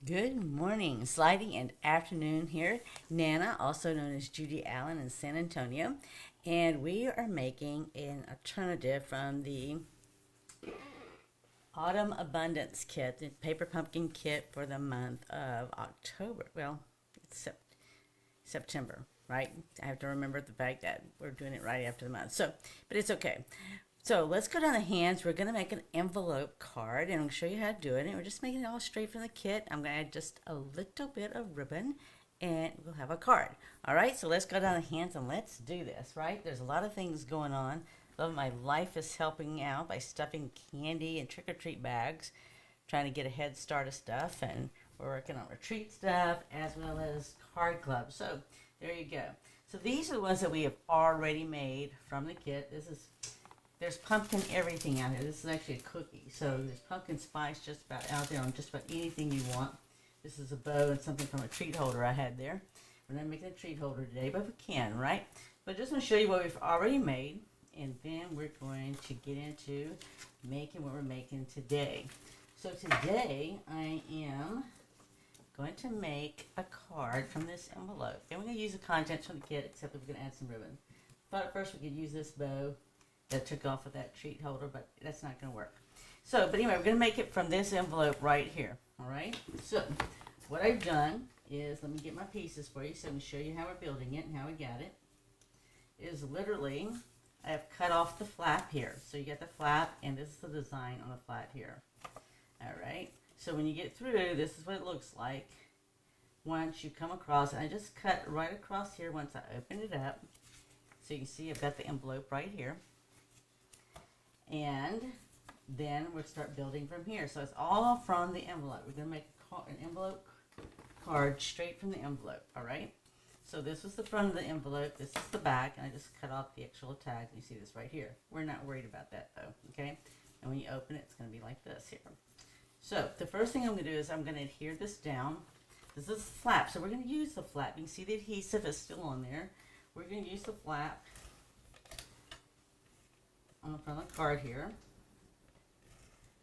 Good morning, Sliding and afternoon here. Nana, also known as Judy Allen in San Antonio, and we are making an alternative from the Autumn Abundance Kit, the paper pumpkin kit for the month of October. Well, it's September, right? I have to remember the fact that we're doing it right after the month. But it's okay. So let's go down the hands. We're going to make an envelope card and I'll show you how to do it. And we're just making it all straight from the kit. I'm going to add just a little bit of ribbon and we'll have a card. All right, so let's go down the hands and let's do this, right? There's a lot of things going on. Love my life is helping out by stuffing candy and trick-or-treat bags, trying to get a head start of stuff. And we're working on retreat stuff as well as card clubs. So there you go. So these are the ones that we have already made from the kit. There's pumpkin everything out here. This is actually a cookie. So there's pumpkin spice just about out there on just about anything you want. This is a bow and something from a treat holder I had there. We're not making a treat holder today, but we can, right? But I just want to show you what we've already made. And then we're going to get into making what we're making today. So today I am going to make a card from this envelope. And we're going to use the contents from the kit, except that we're going to add some ribbon. Thought at first we could use this bow that took off of that treat holder, but that's not going to work. So, but anyway, we're going to make it from this envelope right here. All right. So, what I've done is, let me get my pieces for you so I can show you how we're building it and how we got it. Is literally, I have cut off the flap here. So you get the flap, and this is the design on the flap here. All right. So when you get through, this is what it looks like once you come across. And I just cut right across here once I open it up. So you can see I've got the envelope right here. And then we'll start building from here. So it's all from the envelope. We're going to make an envelope card straight from the envelope, all right? So this is the front of the envelope. This is the back, and I just cut off the actual tag. You see this right here. We're not worried about that, though, okay? And when you open it, it's going to be like this here. So the first thing I'm going to do is I'm going to adhere this down. This is the flap, so we're going to use the flap. You can see the adhesive is still on there. We're going to use the flap on the front of the card here.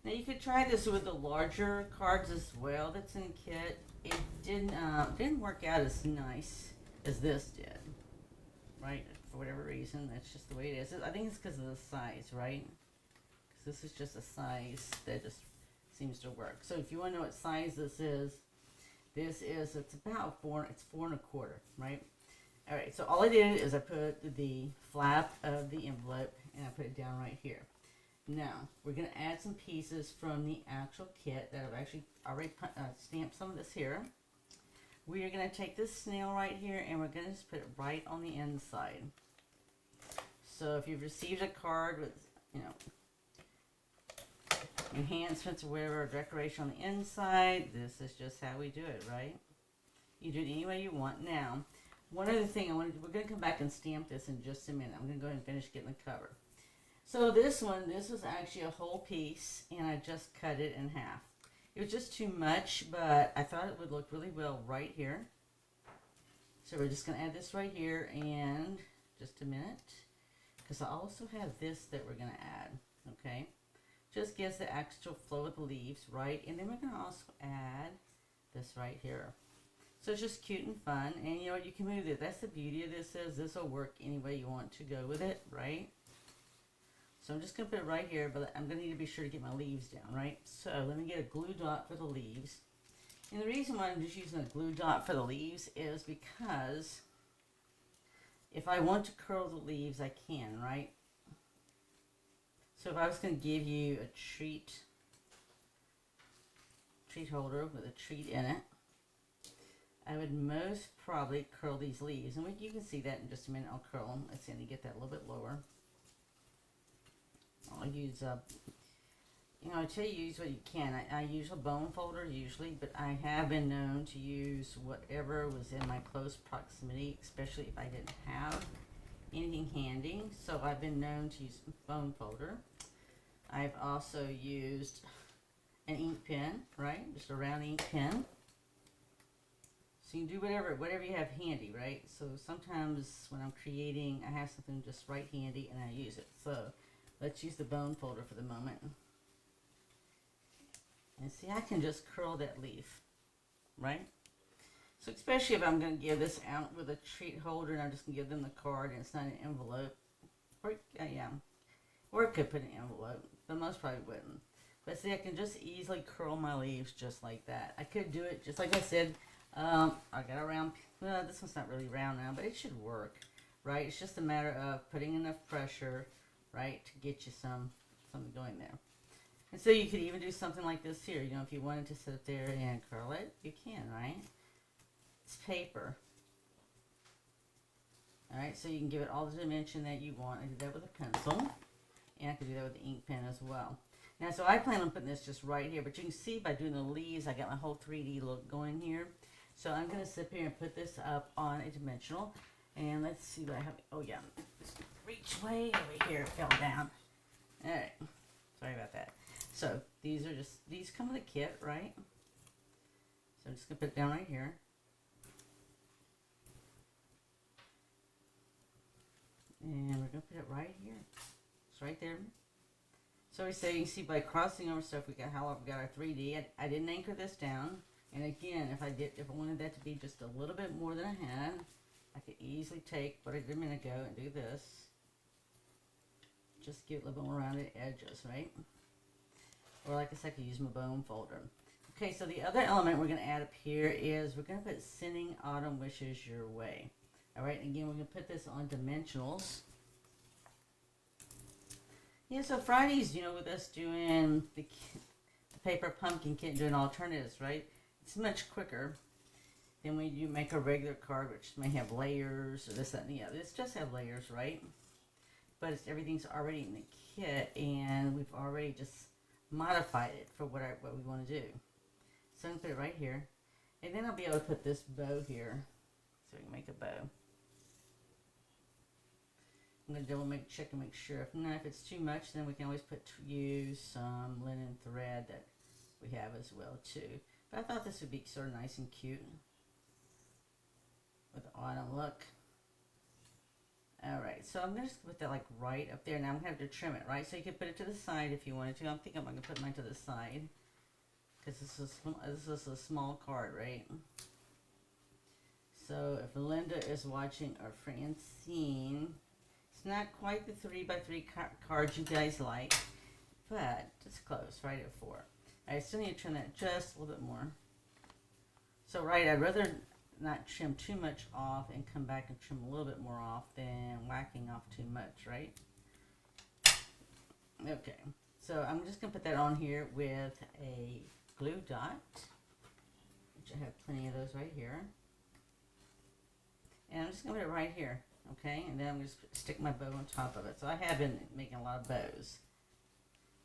Now you could try this with the larger cards as well that's in the kit. It didn't work out as nice as this did, right? For whatever reason, that's just the way it is. I think it's because of the size, right? Because this is just a size that just seems to work. So if you want to know what size this is, it's about it's 4 1/4, right? All right, so all I did is I put the flap of the envelope and I put it down right here. Now, we're going to add some pieces from the actual kit that I've actually already stamped some of this here. We are going to take this snail right here and we're going to just put it right on the inside. So if you've received a card with, enhancements or whatever, or decoration on the inside, this is just how we do it, right? You do it any way you want. Now, one other thing, we're going to come back and stamp this in just a minute. I'm going to go ahead and finish getting the cover. So this was actually a whole piece, and I just cut it in half. It was just too much, but I thought it would look really well right here. So we're just going to add this right here, and just a minute, because I also have this that we're going to add, okay? Just gives the actual flow of the leaves, right? And then we're going to also add this right here. So it's just cute and fun, and you can move it. That's the beauty of this is this will work any way you want to go with it, right? So I'm just going to put it right here, but I'm going to need to be sure to get my leaves down, right? So let me get a glue dot for the leaves. And the reason why I'm just using a glue dot for the leaves is because if I want to curl the leaves, I can, right? So if I was going to give you a treat holder with a treat in it, I would most probably curl these leaves. And you can see that in just a minute. I'll curl them. Let's see, I need to get that a little bit lower. I'll use I tell you, use what you can. I use a bone folder usually, but I have been known to use whatever was in my close proximity, especially if I didn't have anything handy. So I've been known to use bone folder. I've also used an ink pen, right? Just a round ink pen. So you can do whatever you have handy, right? So sometimes when I'm creating, I have something just right handy and I use it. So let's use the bone folder for the moment. And see, I can just curl that leaf. right? So especially if I'm going to give this out with a treat holder and I'm just going to give them the card and it's not an envelope. Or, yeah. Or I could put an envelope, but most probably wouldn't. But see, I can just easily curl my leaves just like that. I could do it just like I said. I got a round, well, this one's not really round now, but it should work, right? It's just a matter of putting enough pressure, right, to get you something going there. And so you could even do something like this here. You know, if you wanted to sit there and curl it, you can, right? It's paper. All right, so you can give it all the dimension that you want. I did that with a pencil, and I could do that with the ink pen as well. Now, so I plan on putting this just right here, but you can see by doing the leaves, I got my whole 3D look going here. So I'm going to sit here and put this up on a dimensional, and let's see what I have. Oh, yeah, reach way over here, it fell down. All right, sorry about that. So these are just, these come with a kit, right? So I'm just going to put it down right here. And we're going to put it right here. It's right there. So we say, you can see by crossing over stuff, we got how I've got our 3D. I didn't anchor this down. And again, if I wanted that to be just a little bit more than I had, I could easily take what I did a minute ago and do this. Just get a little bit more around the edges, right? Or like I said, I could use my bone folder. Okay, so the other element we're going to add up here is we're going to put Sending Autumn Wishes Your Way. All right, again, we're going to put this on dimensionals. Yeah, so Fridays, you know, with us doing the paper pumpkin kit, doing alternatives, right? It's much quicker than when you make a regular card, which may have layers or this, that, and the other. This just have layers, right? But everything's already in the kit, and we've already just modified it for what we want to do. So I'm going to put it right here, and then I'll be able to put this bow here, so we can make a bow. I'm going to double check and make sure. If it's too much, then we can always use some linen thread that we have as well too. But I thought this would be sort of nice and cute with the autumn look. Alright, so I'm going to just put that like right up there. Now I'm going to have to trim it, right? So you can put it to the side if you wanted to. I'm thinking I'm going to put mine to the side because this is a small card, right? So if Linda is watching, or Francine, it's not quite the 3x3 cards you guys like, but it's close, right at 4. I still need to trim that just a little bit more. So right, I'd rather not trim too much off and come back and trim a little bit more off than whacking off too much, right? Okay, so I'm just going to put that on here with a glue dot, which I have plenty of those right here. And I'm just going to put it right here, okay? And then I'm going to stick my bow on top of it. So I have been making a lot of bows,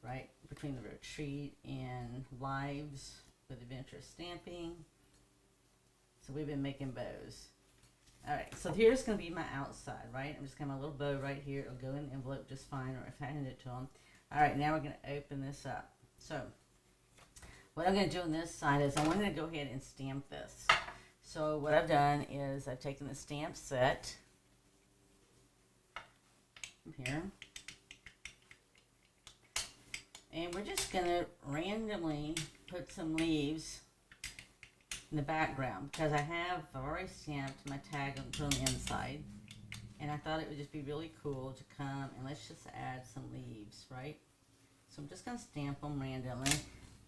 right? Between the retreat and lives with adventurous stamping. So we've been making bows. Alright, so here's going to be my outside, right? I'm just going to have a little bow right here. It'll go in the envelope just fine, or if I hand it to them. Alright, now we're going to open this up. So, what I'm going to do on this side is I wanted to go ahead and stamp this. So what I've done is I've taken the stamp set from here. And we're just going to randomly put some leaves in the background because I've already stamped my tag and put on the inside, and I thought it would just be really cool to come and let's just add some leaves, right? So I'm just going to stamp them randomly.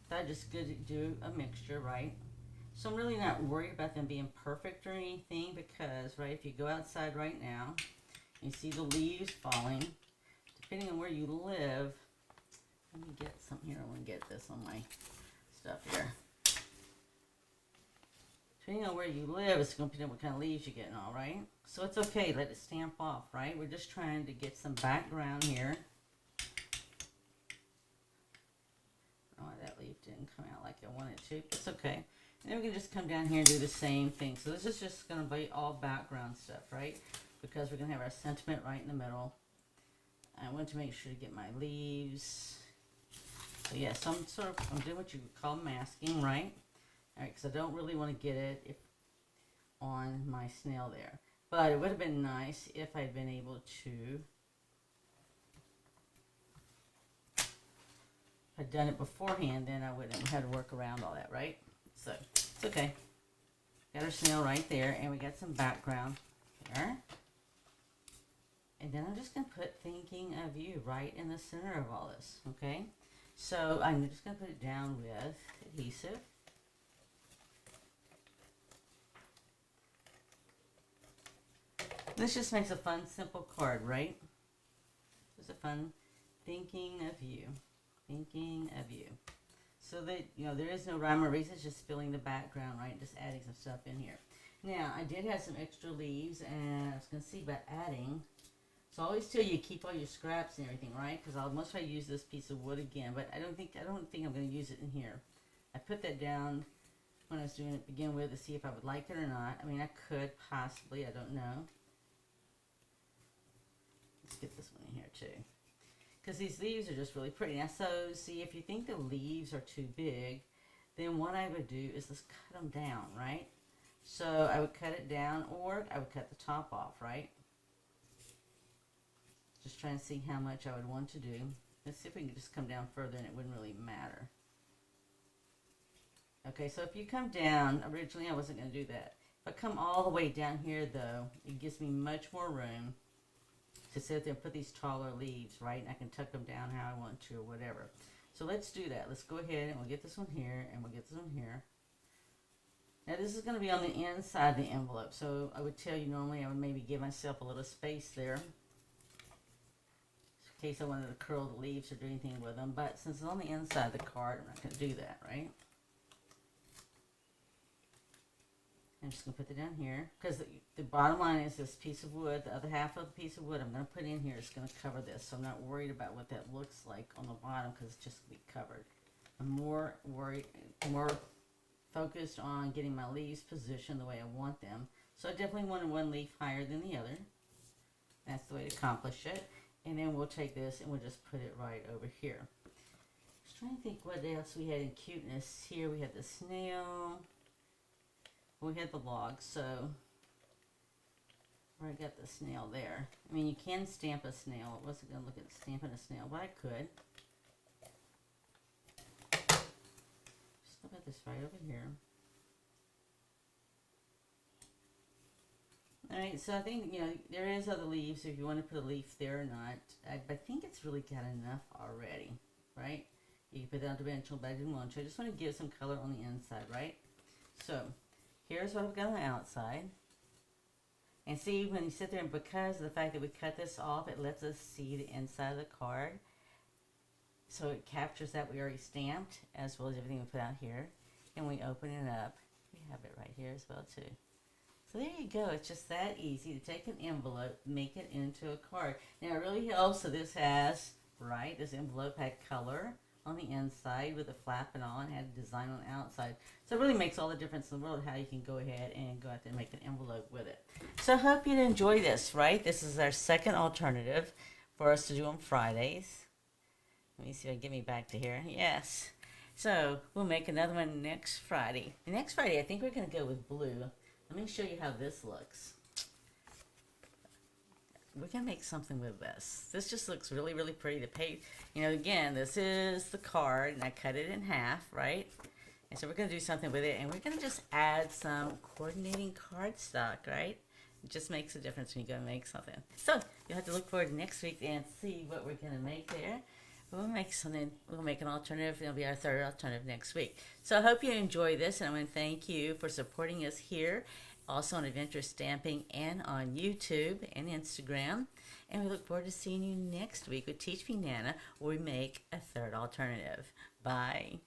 Thought just good to do a mixture, right? So I'm really not worried about them being perfect or anything because, right, if you go outside right now, you see the leaves falling, depending on where you live. Let me get some here. I want to get this on my stuff here. Depending on where you live, it's going to depend on what kind of leaves you get and all, right? So it's okay. Let it stamp off, right? We're just trying to get some background here. Oh, that leaf didn't come out like I wanted to. It's okay. And then we can just come down here and do the same thing. So this is just going to be all background stuff, right? Because we're going to have our sentiment right in the middle. I want to make sure to get my leaves. So yeah, I'm doing what you would call masking, right? Alright, because I don't really want to get it on my snail there. But it would have been nice if I'd been able to, if I'd done it beforehand, then I wouldn't have had to work around all that, right? So, it's okay. Got our snail right there, and we got some background there. And then I'm just going to put thinking of you right in the center of all this, okay? So I'm just going to put it down with adhesive. This just makes a fun, simple card, right? Just a fun thinking of you. Thinking of you. So that, you know, there is no rhyme or reason. It's just filling the background, right? Just adding some stuff in here. Now, I did have some extra leaves, and I was going to see about adding. So I always tell you, keep all your scraps and everything, right? Because I'll most likely use this piece of wood again, but I don't think I'm going to use it in here. I put that down when I was doing it to begin with to see if I would like it or not. I mean, I could possibly. I don't know. Let's get this one in here too, because these leaves are just really pretty. Now, so see, if you think the leaves are too big, then what I would do is let's cut them down, right? So I would cut it down, or I would cut the top off, right? Just trying to see how much I would want to do. Let's see if we can just come down further and it wouldn't really matter. Okay, so if you come down, originally I wasn't going to do that. If I come all the way down here though, it gives me much more room to sit there and put these taller leaves, right? And I can tuck them down how I want to or whatever. So let's do that. Let's go ahead and we'll get this one here and we'll get this one here. Now this is going to be on the inside of the envelope. So I would tell you normally I would maybe give myself a little space there, in case I wanted to curl the leaves or do anything with them. But since it's on the inside of the card, I'm not going to do that, right? I'm just going to put it down here, because the bottom line is this piece of wood. The other half of the piece of wood I'm going to put in here is going to cover this. So I'm not worried about what that looks like on the bottom, because it's just going to be covered. I'm more focused on getting my leaves positioned the way I want them. So I definitely wanted one leaf higher than the other. That's the way to accomplish it. And then we'll take this and we'll just put it right over here. Just trying to think what else we had in cuteness. Here we had the snail. We had the log, so where I got the snail there. I mean, you can stamp a snail. I wasn't going to look at stamping a snail, but I could. Just look at this right over here. Alright, so I think, you know, there is other leaves if you want to put a leaf there or not. I think it's really got enough already, right? You can put it on dimensional, but I didn't want to. I just want to give some color on the inside, right? So, here's what I've got on the outside. And see, when you sit there, and because of the fact that we cut this off, it lets us see the inside of the card. So it captures that we already stamped, as well as everything we put out here. And we open it up. We have it right here as well, too. So there you go. It's just that easy to take an envelope, make it into a card. Now, it really helps. So this has, right, this envelope had color on the inside with a flap and all, and had a design on the outside. So it really makes all the difference in the world how you can go ahead and go out there and make an envelope with it. So I hope you'd enjoy this, right? This is our second alternative for us to do on Fridays. Let me see if I can get me back to here. Yes. So we'll make another one next Friday. And next Friday, I think we're going to go with blue. Let me show you how this looks. We're going to make something with this. This just looks really, really pretty to paint. You know, again, this is the card, and I cut it in half, right? And so we're going to do something with it, and we're going to just add some coordinating cardstock, right? It just makes a difference when you go and make something. So you'll have to look forward to next week and see what we're going to make there. We'll make something, we'll make an alternative. It'll be our third alternative next week. So I hope you enjoy this, and I want to thank you for supporting us here, also on Adventure Stamping and on YouTube and Instagram. And we look forward to seeing you next week with Teach Me Nana, where we make a third alternative. Bye.